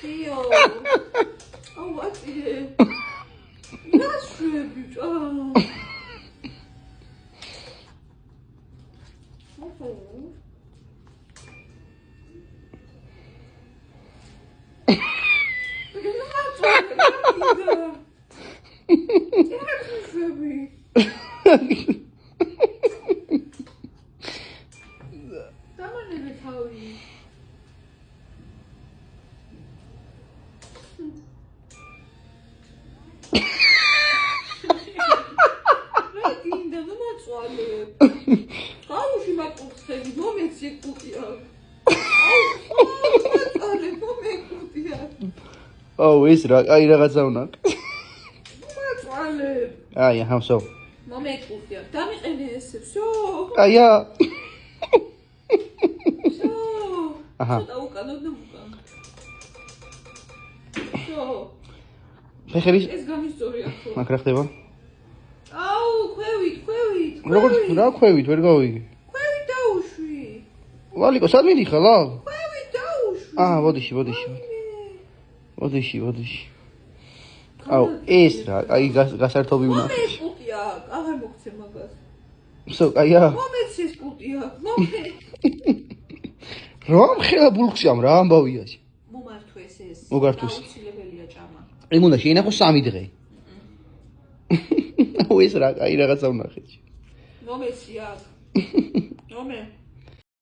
ხიო. აუ აწიე. ნაშვე ბიჭო. Აუში მაკუთხები, მომეცი კუტია. აუ, მომეკუტია. აუ, ეს რა, აი რაღაცა უნდა. მომაწვალე. აი, ახლა. მომეკუტია. დამიყენე ესე, всё. აია. всё. აჰა. ცოტა უკანოდ და უკან. всё. ფეხების ეს გამისწორია ხო? მაგ რა ხდება? აუ, ქვევით. როგორ რა ქვევით, ვერ გავიგე. ქვევით დაუშვი. ვალიკო, სად მიდიხარ, ლა? ქვევით დაუშვი. აა, ბოდიში. აუ, ეს რა, აი გასართობი უნდა. მომეც კუტია, აღარ მოგცე მაგას. всё, აია. მომეც ეს კუტია, მომე. რომ ხელა ბულხშამ რა ამბავია. მომართვეს ეს. მოგართვეს. აუცილებელია ჭამა. ეგ უნდა შეინახო 3 დღე. აუ, ეს რა, აი რაღაცა უნდა ხეჭი. მომეცი აქ. მომე.